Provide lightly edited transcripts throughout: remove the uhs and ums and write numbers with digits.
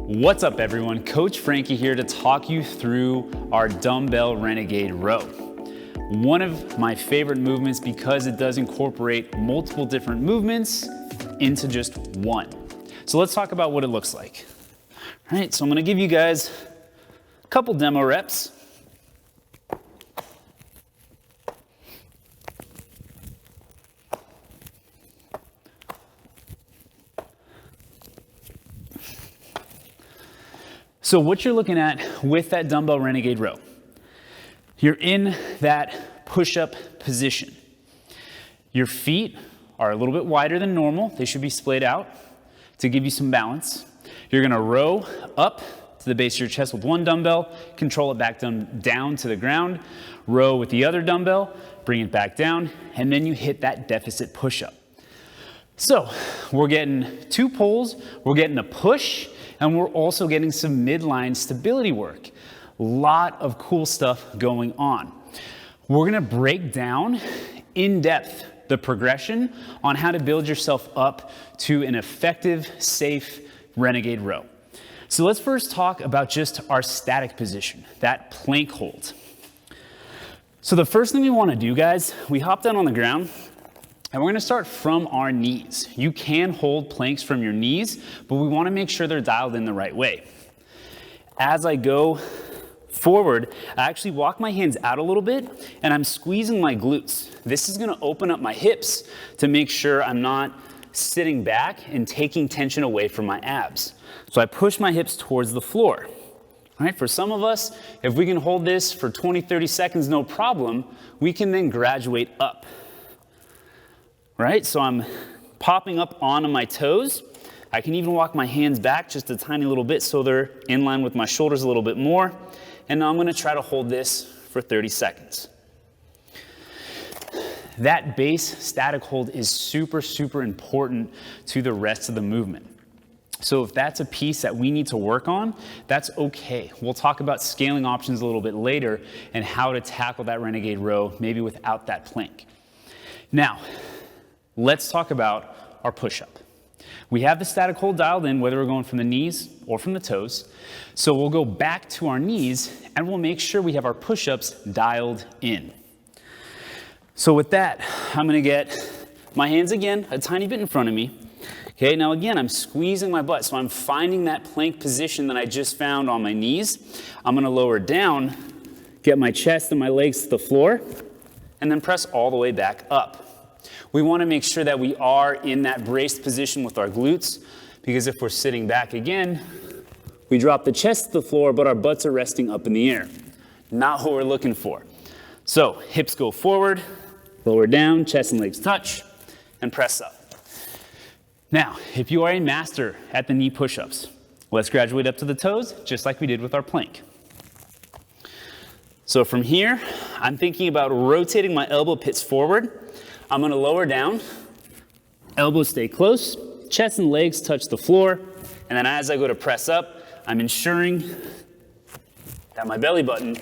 What's up everyone? Coach Frankie here to talk you through our Dumbbell Renegade Row. One of my favorite movements because it does incorporate multiple different movements into just one. So let's talk about what it looks like. All right, so I'm gonna give you guys a couple demo reps. So what you're looking at with that Dumbbell Renegade Row, you're in that push-up position. Your feet are a little bit wider than normal. They should be splayed out to give you some balance. You're gonna row up to the base of your chest with one dumbbell, control it back down to the ground, row with the other dumbbell, bring it back down, and then you hit that deficit push-up. So we're getting two pulls, we're getting a push, and we're also getting some midline stability work. A lot of cool stuff going on. We're gonna break down in depth the progression on how to build yourself up to an effective, safe Renegade Row. So let's first talk about just our static position, that plank hold. So the first thing we wanna do, guys, we hop down on the ground, and we're gonna start from our knees. You can hold planks from your knees, but we wanna make sure they're dialed in the right way. As I go forward, I actually walk my hands out a little bit, and I'm squeezing my glutes. This is gonna open up my hips to make sure I'm not sitting back and taking tension away from my abs. So I push my hips towards the floor. All right, for some of us, if we can hold this for 20, 30 seconds, no problem, we can then graduate up. Right, so I'm popping up onto my toes. I can even walk my hands back just a tiny little bit so they're in line with my shoulders a little bit more. And now I'm gonna try to hold this for 30 seconds. That base static hold is super, super important to the rest of the movement. So if that's a piece that we need to work on, that's okay. We'll talk about scaling options a little bit later and how to tackle that Renegade Row, maybe without that plank. Now, let's talk about our push-up. We have the static hold dialed in, whether we're going from the knees or from the toes. So we'll go back to our knees and we'll make sure we have our push-ups dialed in. So with that, I'm gonna get my hands again a tiny bit in front of me. Okay, now again, I'm squeezing my butt, so I'm finding that plank position that I just found on my knees. I'm gonna lower down, get my chest and my legs to the floor, and then press all the way back up. We want to make sure that we are in that braced position with our glutes, because if we're sitting back again, we drop the chest to the floor, but our butts are resting up in the air. Not what we're looking for. So hips go forward, lower down, chest and legs touch, and press up. Now, if you are a master at the knee push-ups, let's graduate up to the toes, just like we did with our plank. So from here, I'm thinking about rotating my elbow pits forward. I'm gonna lower down, elbows stay close, chest and legs touch the floor, and then as I go to press up, I'm ensuring that my belly button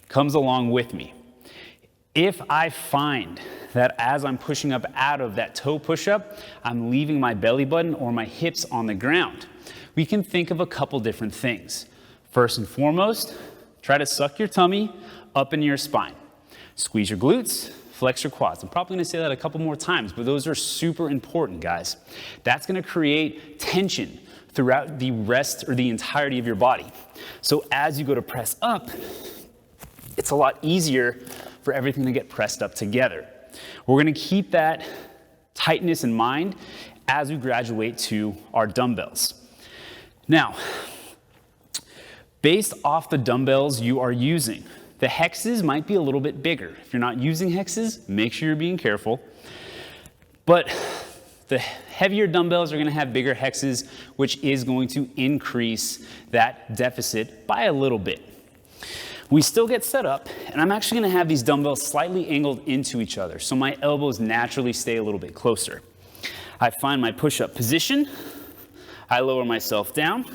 comes along with me. If I find that as I'm pushing up out of that toe push-up, I'm leaving my belly button or my hips on the ground, we can think of a couple different things. First and foremost, try to suck your tummy up into your spine. Squeeze your glutes, flex your quads. I'm probably gonna say that a couple more times, but those are super important, guys. That's gonna create tension throughout the rest or the entirety of your body. So as you go to press up, it's a lot easier for everything to get pressed up together. We're gonna keep that tightness in mind as we graduate to our dumbbells. Now, based off the dumbbells you are using, the hexes might be a little bit bigger. If you're not using hexes, make sure you're being careful. But the heavier dumbbells are gonna have bigger hexes, which is going to increase that deficit by a little bit. We still get set up, and I'm actually gonna have these dumbbells slightly angled into each other, so my elbows naturally stay a little bit closer. I find my push-up position, I lower myself down,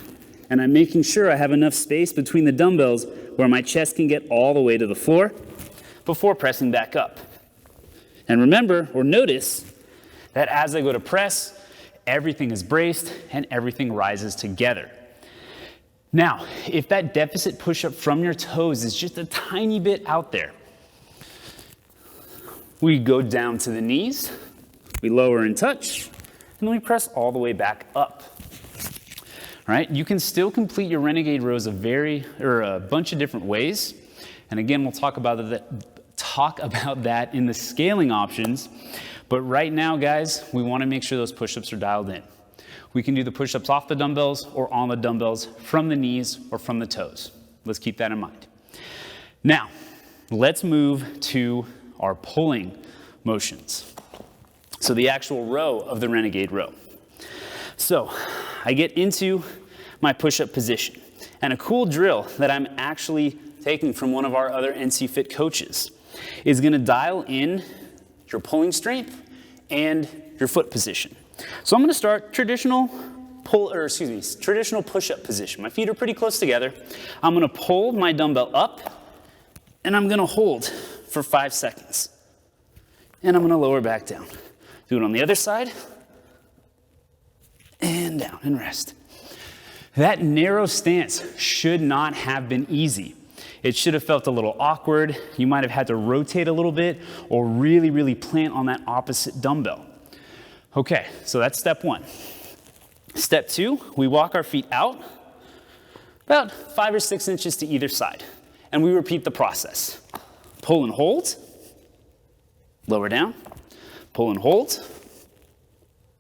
and I'm making sure I have enough space between the dumbbells where my chest can get all the way to the floor before pressing back up. And remember, or notice, that as I go to press, everything is braced and everything rises together. Now, if that deficit push-up from your toes is just a tiny bit out there, we go down to the knees, we lower and touch, and then we press all the way back up. All right, you can still complete your Renegade rows a bunch of different ways. And again, we'll talk about that in the scaling options. But right now, guys, we want to make sure those push-ups are dialed in. We can do the push-ups off the dumbbells or on the dumbbells, from the knees or from the toes. Let's keep that in mind. Now, let's move to our pulling motions. So the actual row of the Renegade row. So I get into my push-up position. And a cool drill that I'm actually taking from one of our other NCFIT coaches is going to dial in your pulling strength and your foot position. So I'm going to start traditional push-up position. My feet are pretty close together. I'm going to pull my dumbbell up, and I'm going to hold for 5 seconds. And I'm going to lower back down. Do it on the other side, and down, and rest. That narrow stance should not have been easy. It should have felt a little awkward. You might have had to rotate a little bit or really, really plant on that opposite dumbbell. Okay, so that's step one. Step two, we walk our feet out about 5 or 6 inches to either side, and we repeat the process. Pull and hold, lower down, pull and hold,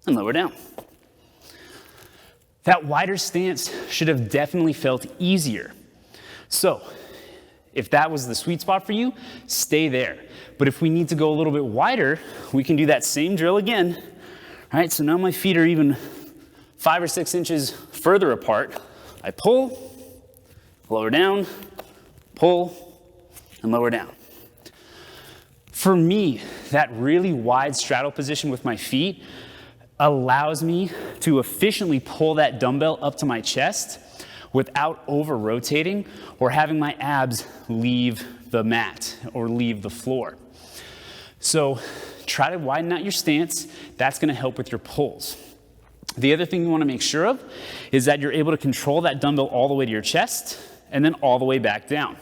and lower down. That wider stance should have definitely felt easier. So, if that was the sweet spot for you, stay there. But if we need to go a little bit wider, we can do that same drill again. All right, so now my feet are even 5 or 6 inches further apart. I pull, lower down, pull, and lower down. For me, that really wide straddle position with my feet allows me to efficiently pull that dumbbell up to my chest without over-rotating or having my abs leave the mat or leave the floor. So try to widen out your stance. That's gonna help with your pulls. The other thing you wanna make sure of is that you're able to control that dumbbell all the way to your chest and then all the way back down.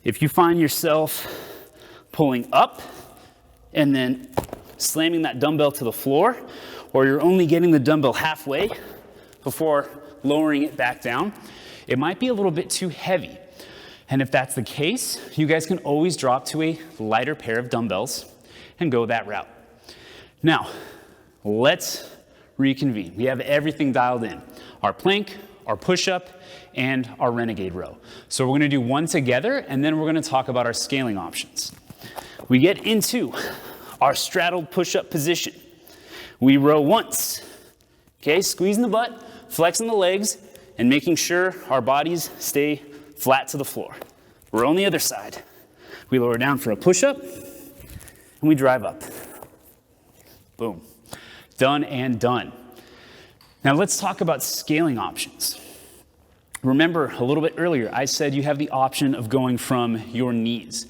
If you find yourself pulling up and then slamming that dumbbell to the floor, or you're only getting the dumbbell halfway before lowering it back down, it might be a little bit too heavy. And if that's the case, you guys can always drop to a lighter pair of dumbbells and go that route. Now, let's reconvene. We have everything dialed in. Our plank, our push-up, and our Renegade row. So we're gonna do one together, and then we're gonna talk about our scaling options. We get into our straddled push-up position. We row once, okay, squeezing the butt, flexing the legs, and making sure our bodies stay flat to the floor. We're on the other side. We lower down for a push-up, and we drive up. Boom. Done and done. Now let's talk about scaling options. Remember, a little bit earlier, I said you have the option of going from your knees.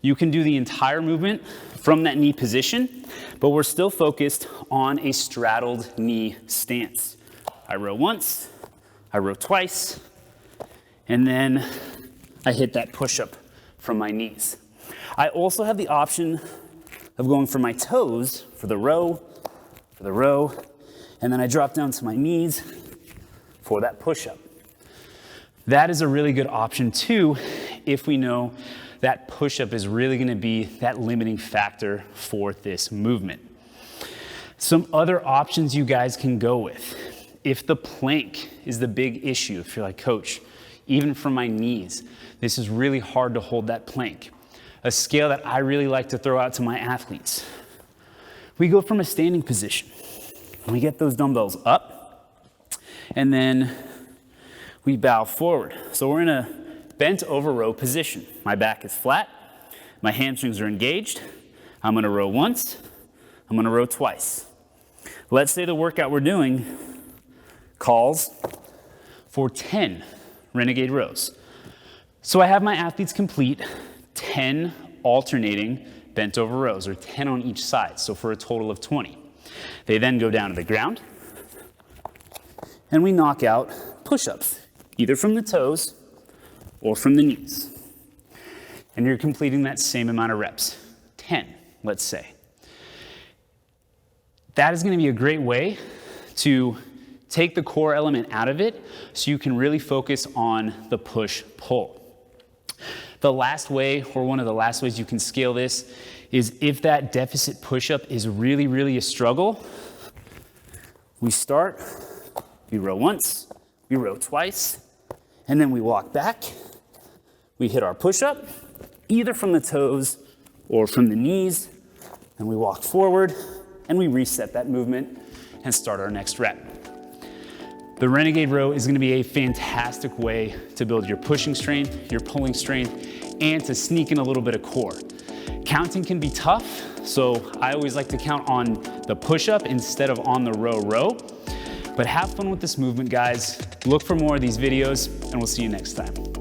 You can do the entire movement from that knee position, but we're still focused on a straddled knee stance. I row once, I row twice, and then I hit that push-up from my knees. I also have the option of going for my toes for the row, and then I drop down to my knees for that push-up. That is a really good option too if we know that push-up is really gonna be that limiting factor for this movement. Some other options you guys can go with. If the plank is the big issue, if you're like, coach, even for my knees, this is really hard to hold that plank. A scale that I really like to throw out to my athletes. We go from a standing position. We get those dumbbells up, and then we bow forward. So we're in a bent over row position. My back is flat, my hamstrings are engaged. I'm gonna row once, I'm gonna row twice. Let's say the workout we're doing calls for 10 Renegade rows. So I have my athletes complete 10 alternating bent over rows, or 10 on each side, so for a total of 20. They then go down to the ground, and we knock out push-ups. either from the toes or from the knees. And you're completing that same amount of reps, 10, let's say. That is going to be a great way to take the core element out of it so you can really focus on the push-pull. The last way, or one of the last ways you can scale this, is if that deficit push-up is really, really a struggle, we start, we row once, we row twice, and then we walk back. We hit our push-up, either from the toes or from the knees, and we walk forward, and we reset that movement and start our next rep. The Renegade Row is going to be a fantastic way to build your pushing strength, your pulling strength, and to sneak in a little bit of core. Counting can be tough, so I always like to count on the push-up instead of on the row. But have fun with this movement, guys. Look for more of these videos, and we'll see you next time.